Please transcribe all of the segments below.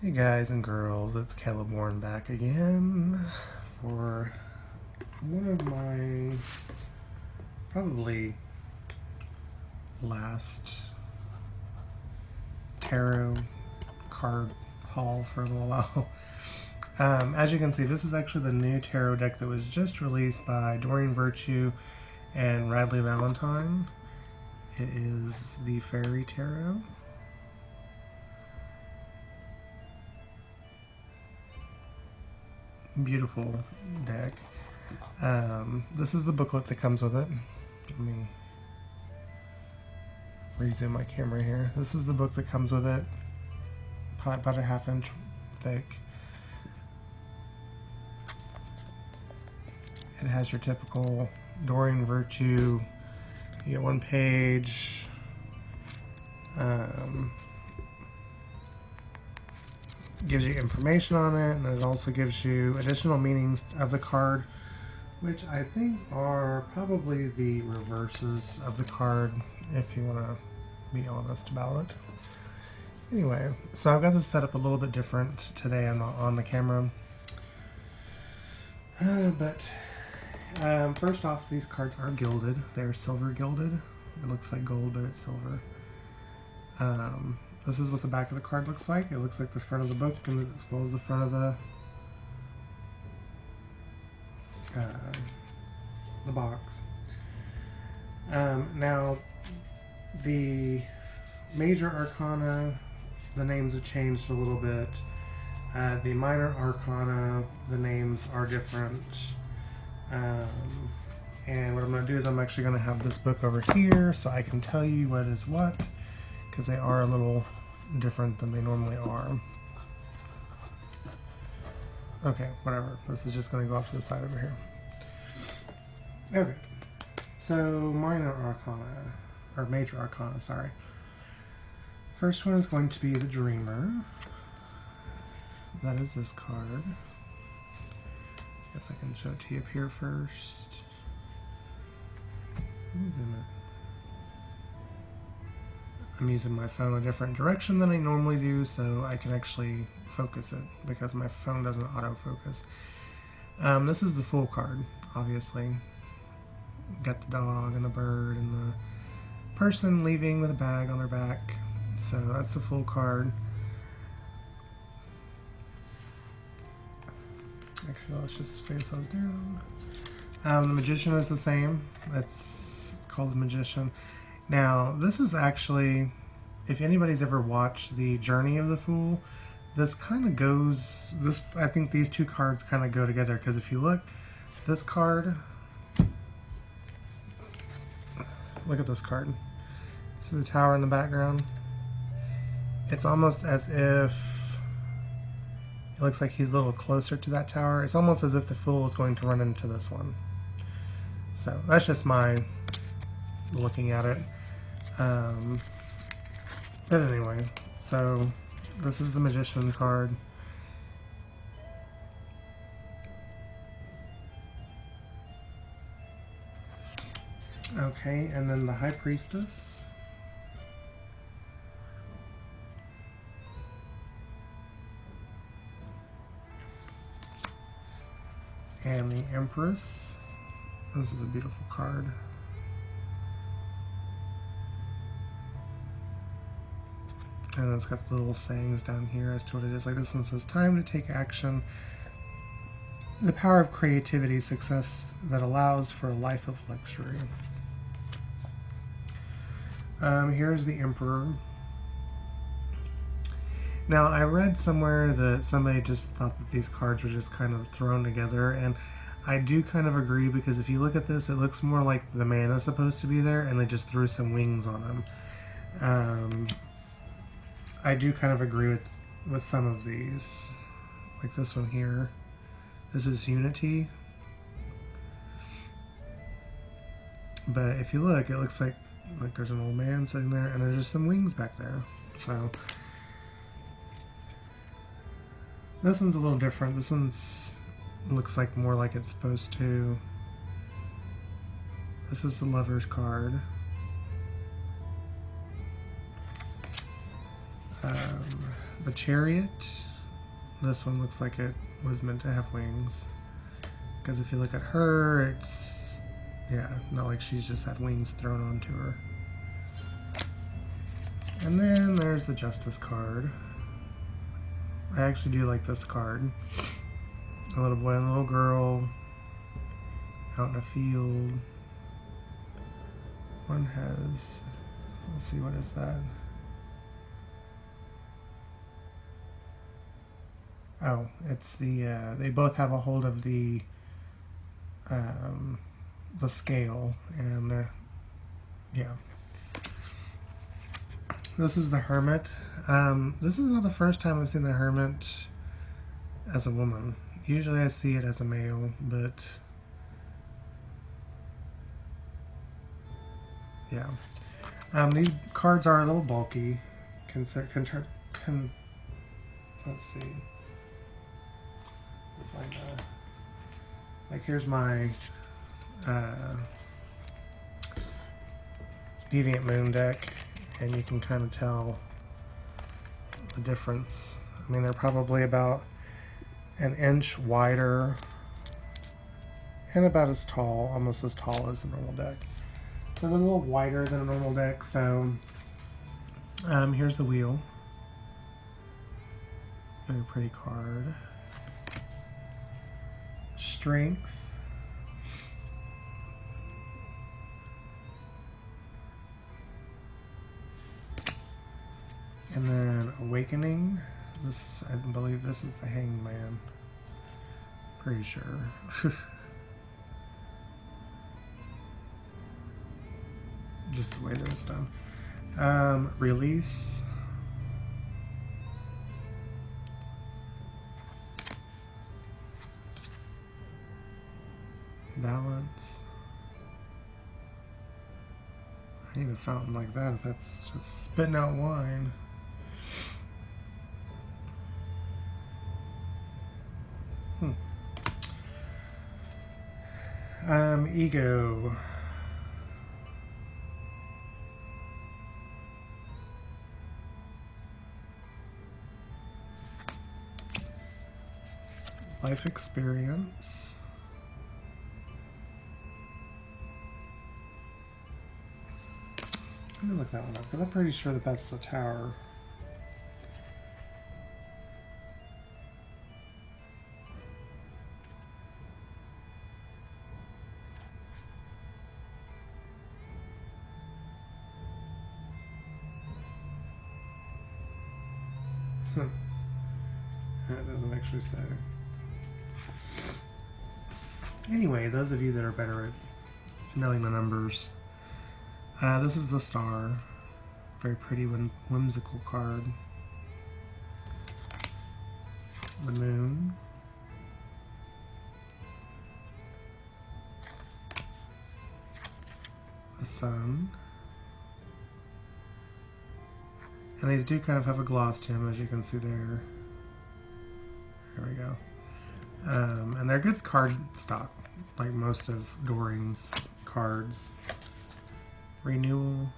Hey guys and girls, it's Caleb Warren back again for one of my probably last tarot card haul for a little while. As you can see, this is actually the new tarot deck that was just released by Doreen and Radley Valentine. It is the Fairy Tarot. Beautiful deck. This is the booklet that comes with it. Let me rezoom my camera here. This is the book that comes with it, probably about a ½ inch thick. It has your typical Doreen Virtue. You get one page. Gives you information on it, and it also gives you additional meanings of the card, which I think are probably the reverses of the card, if you want to be honest about it. Anyway, so I've got this set up a little bit different today. I'm not on the camera. First off, these cards are gilded. They're silver gilded. It looks like gold, but it's silver. This is what the back of the card looks like. It looks like the front of the book, and as well as the front of the box. Now, the major arcana, the names have changed a little bit. The minor arcana, the names are different. And what I'm going to do is I'm actually going to have this book over here so I can tell you what is what, because they are a little different than they normally are. Okay, whatever. This is just going to go off to the side over here. Okay, so minor arcana, or major arcana, sorry. First one is going to be the Dreamer. That is this card. Guess I can show it to you up here first. I'm using my phone a different direction than I normally do, so I can actually focus it because my phone doesn't autofocus. This is the full card, obviously. Got the dog and the bird and the person leaving with a bag on their back. So that's the full card. Actually, let's just face those down. The Magician is the same. It's called the Magician. Now, this is actually, if anybody's ever watched The Journey of the Fool, this kind of goes, I think these two cards kind of go together, because if you look, this card, look at this card. See the tower in the background? It's almost as if, it looks like he's a little closer to that tower. It's almost as if the Fool is going to run into this one. So, that's just my looking at it. But anyway, so this is the Magician card. Okay, and then the High Priestess. And the Empress. This is a beautiful card. And it's got the little sayings down here as to what it is. Like this one says, time to take action. The power of creativity, success that allows for a life of luxury. Here's the Emperor. Now, I read somewhere that somebody just thought that these cards were just kind of thrown together, and I do kind of agree, because if you look at this, it looks more like the man is supposed to be there, and they just threw some wings on him. I do kind of agree with some of these, like this one here. This is Unity. But if you look, it looks like there's an old man sitting there, and there's just some wings back there. So this one's a little different. This one's looks like more like it's supposed to. This is the Lover's card. The Chariot. this one looks like it was meant to have wings. Because if you look at her, it's, yeah, not like she's just had wings thrown onto her. And then there's the Justice card. I actually do like this card. A little boy and a little girl out in a field. One has, let's see, what is that? Oh, it's the, they both have a hold of the scale, and yeah. This is the Hermit. This is not the first time I've seen the Hermit as a woman. Usually I see it as a male, but yeah. These cards are a little bulky. Let's see. Like here's my Deviant Moon deck, and you can kind of tell the difference. I mean, they're probably about an inch wider and about as tall, almost as tall as the normal deck. So they're a little wider than a normal deck. So here's the wheel. Very pretty card. Strength. And then Awakening. This, I believe this is the Hanged Man. Pretty sure. Just the way that it's done. Release. Balance. I need a fountain like that if that's just spitting out wine. Ego. Life experience. Let me look that one up because I'm pretty sure that that's the tower. That doesn't actually say. Anyway, those of you that are better at knowing the numbers, this is the Star. Very pretty, whimsical card. The Moon. The Sun. And these do kind of have a gloss to them, as you can see there. There we go. And they're good card stock, like most of Doreen's cards. Renewal.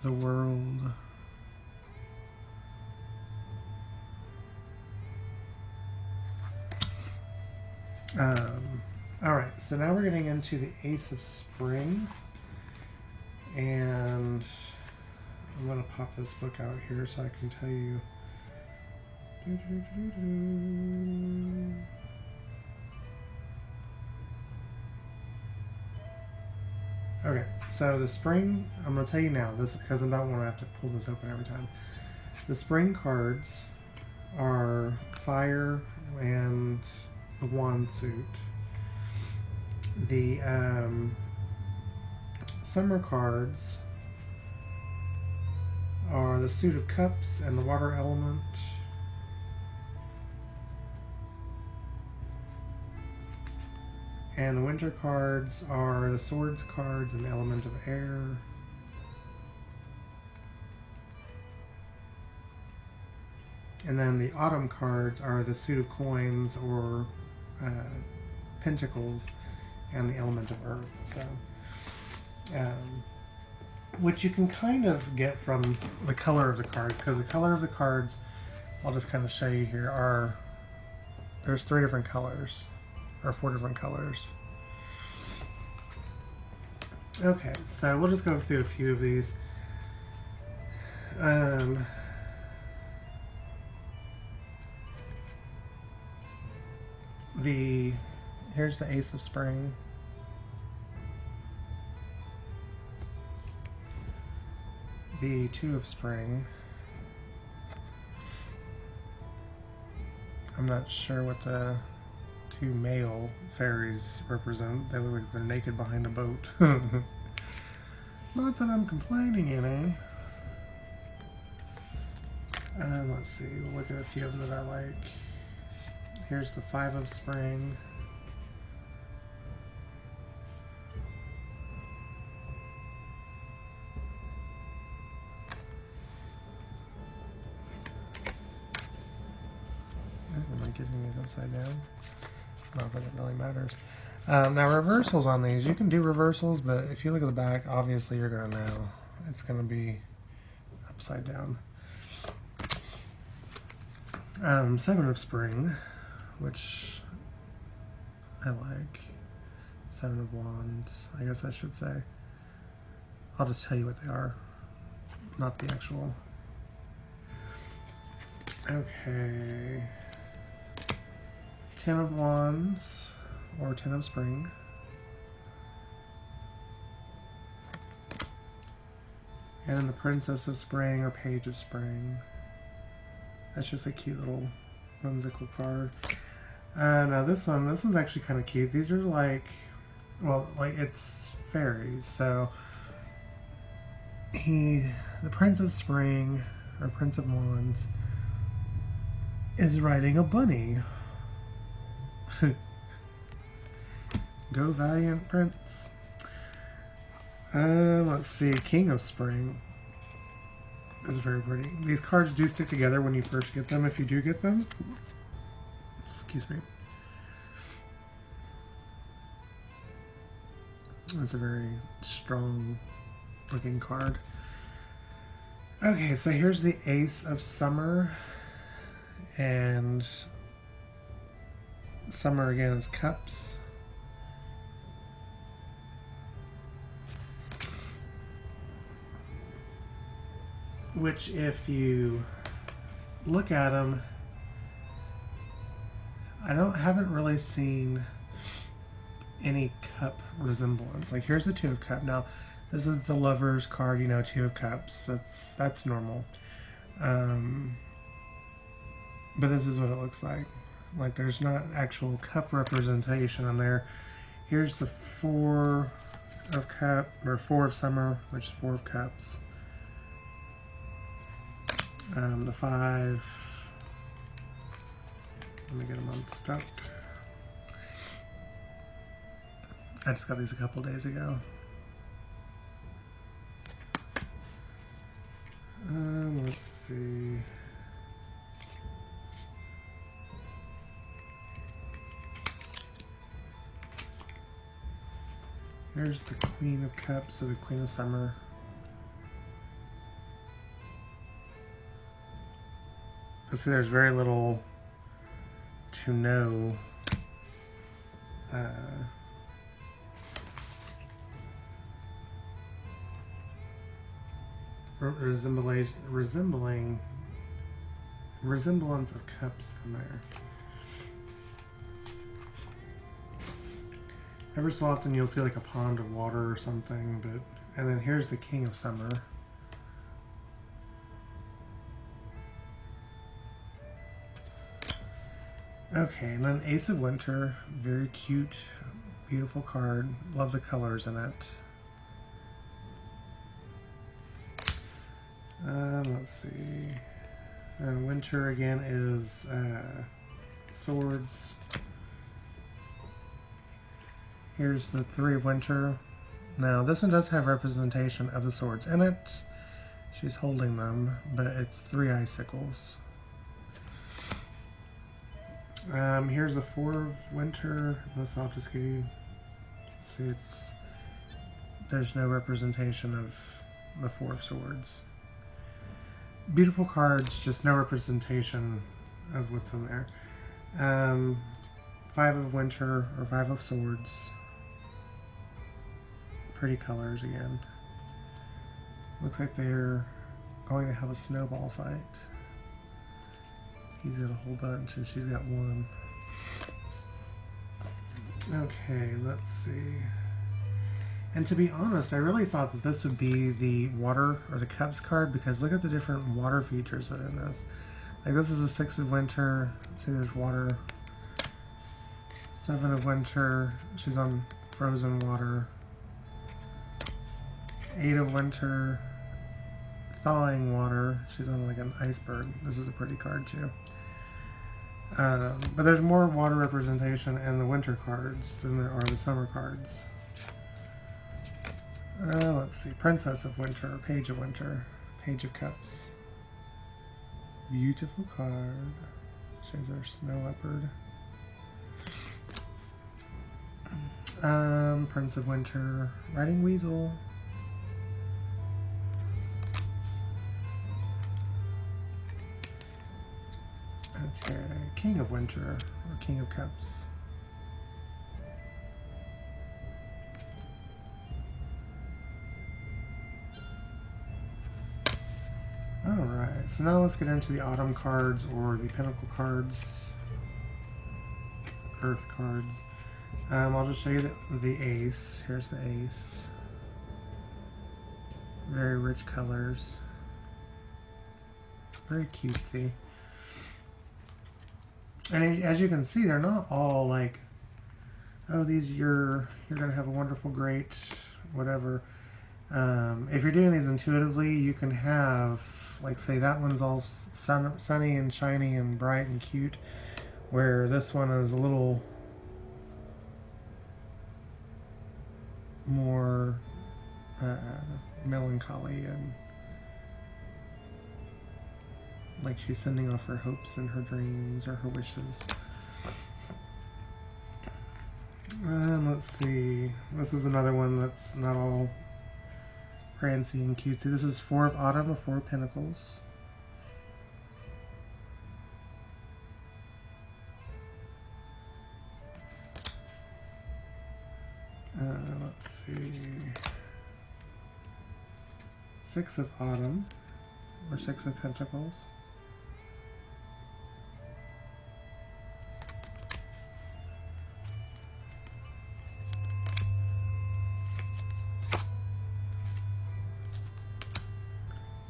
The World. Alright, so now we're getting into the Ace of Spring. And I'm going to pop this book out here so I can tell you. Okay, so the spring, I'm going to tell you now, this because I don't want to have to pull this open every time. The spring cards are Fire and the Wand Suit. The summer cards are the Suit of Cups and the Water Element. And the winter cards are the Swords cards and the Element of Air. And then the autumn cards are the Suit of Coins or Pentacles and the Element of Earth. So which you can kind of get from the color of the cards, because the color of the cards, I'll just kind of show you here, there's 3 different colors, or 4 different colors. Okay, so we'll just go through a few of these. Here's the Ace of Spring. The 2 of Spring. I'm not sure what the 2 male fairies represent. They look like they're naked behind a boat. Not that I'm complaining any. Let's see, we'll look at a few of them that I like. Here's the 5 of Spring. Am I getting it upside down? Not that it really matters. Now reversals on these, you can do reversals, but if you look at the back, obviously you're going to know it's going to be upside down. 7 of Spring, which I like. 7 of Wands, I guess I should say. I'll just tell you what they are, not the actual. Okay. 10 of Wands, or 10 of Spring. And then the Princess of Spring, or Page of Spring. That's just a cute little whimsical card. Now this one's actually kind of cute. These are like, well, like it's fairies. So the Prince of Spring, or Prince of Wands, is riding a bunny. Go valiant prince. Let's see, King of Spring is very pretty. These cards do stick together when you first get them, if you do get them. Excuse me. That's a very strong looking card. Okay, so here's the Ace of Summer, and Summer again is Cups. Which, if you look at them, I haven't really seen any cup resemblance. Like here's the 2 of Cups. Now, this is the Lover's card, you know, 2 of Cups. That's normal. But this is what it looks like. Like there's not actual cup representation on there. Here's the 4 of Cups, or 4 of Summer, which is 4 of Cups. The 5. Let me get them unstuck. I just got these a couple days ago. Let's see. There's the Queen of Cups, so the Queen of Summer. See, there's very little to no resemblance of cups in there. Every so often you'll see like a pond of water or something, and then here's the King of Summer. Okay, and then Ace of Winter, very cute, beautiful card. Love the colors in it. Let's see. And Winter again is swords. Here's the 3 of Winter. Now this one does have representation of the swords in it. She's holding them, but it's 3 icicles. Here's the 4 of Winter. This I'll just give you. See, there's no representation of the Four of Swords. Beautiful cards, just no representation of what's in there. Five of Winter, or Five of Swords. Pretty colors again. Looks like they're going to have a snowball fight. He's got a whole bunch and she's got one. Okay, let's see. And to be honest, I really thought that this would be the Water or the Cups card, because look at the different water features that are in this. Like, this is a Six of Winter. See, there's water. Seven of Winter. She's on frozen water. Eight of Winter. Thawing water. She's on like an iceberg. This is a pretty card too. But there's more water representation in the winter cards than there are the summer cards. Let's see. Princess of Winter, Page of Winter, Page of Cups. Beautiful card. She's our snow leopard. Prince of Winter, Riding Weasel. Okay, King of Winter, or King of Cups. Alright, so now let's get into the Autumn cards, or the Pinnacle cards. Earth cards. I'll just show you the Ace. Here's the Ace. Very rich colors. Very cutesy. And as you can see, they're not all like, oh, these you're gonna have a wonderful, great, whatever. If you're doing these intuitively, you can have, like, say that one's all sunny and shiny and bright and cute, where this one is a little more melancholy and like she's sending off her hopes and her dreams or her wishes. And let's see. This is another one that's not all prancy and cutesy. This is Four of Autumn, or Four of Pentacles. Let's see. Six of Autumn, or Six of Pentacles.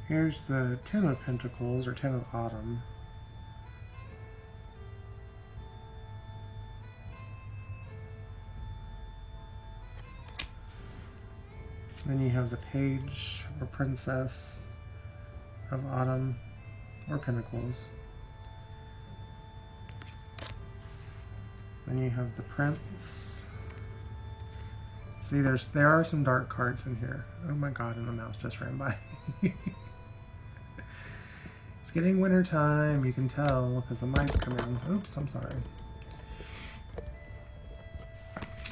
Here's the Ten of Pentacles, or Ten of Autumn. Then you have the Page, or Princess of Autumn, or Pentacles. Then you have the Prince. See, there are some dark cards in here. Oh my god, and the mouse just ran by. It's getting winter time, you can tell, because the mice come in. Oops, I'm sorry.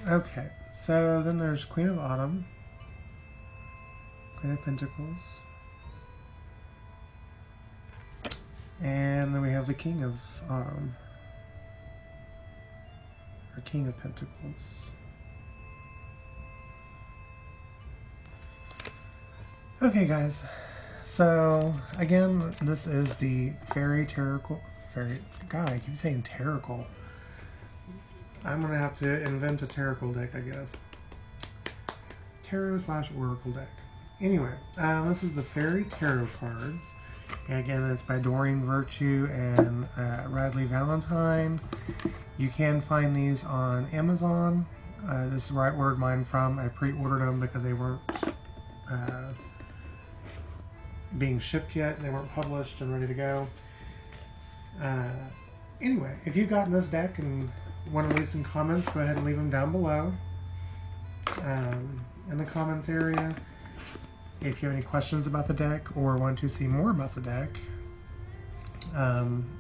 Okay, so then there's Queen of Autumn, Queen of Pentacles, and then we have the King of Autumn, or King of Pentacles. Okay, guys. So again, this is the God, I keep saying Tarot. I'm gonna have to invent a Tarot deck, I guess. Tarot/Oracle deck. Anyway, this is the Fairy Tarot cards. And again, it's by Doreen Virtue and Radley Valentine. You can find these on Amazon. This is where I ordered mine from. I pre-ordered them because they weren't being shipped yet. They weren't published and ready to go. Anyway, if you've gotten this deck and want to leave some comments, go ahead and leave them down below in the comments area. If you have any questions about the deck or want to see more about the deck,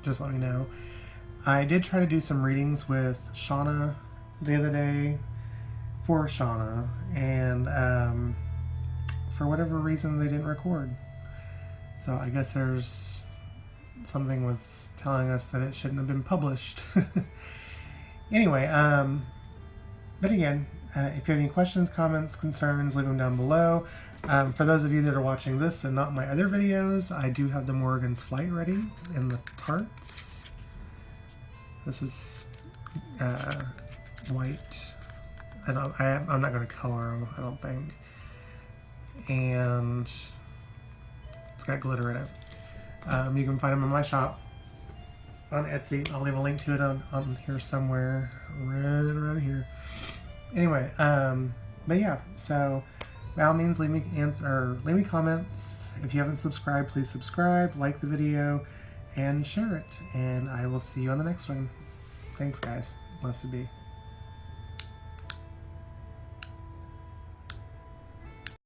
just let me know. I did try to do some readings with Shauna the other day for Shauna, and for whatever reason they didn't record. So I guess there's something was telling us that it shouldn't have been published. Anyway, but again, if you have any questions, comments, concerns, leave them down below. For those of you that are watching this and not my other videos, I do have the Morgan's Flight ready in the tarts. This is white. I'm not going to color them, I don't think. And it's got glitter in it. You can find them in my shop on Etsy. I'll leave a link to it on here somewhere, right around here. Anyway, but yeah, so by all means, leave me comments. If you haven't subscribed, please subscribe, like the video, and share it. And I will see you on the next one. Thanks, guys. Blessed be.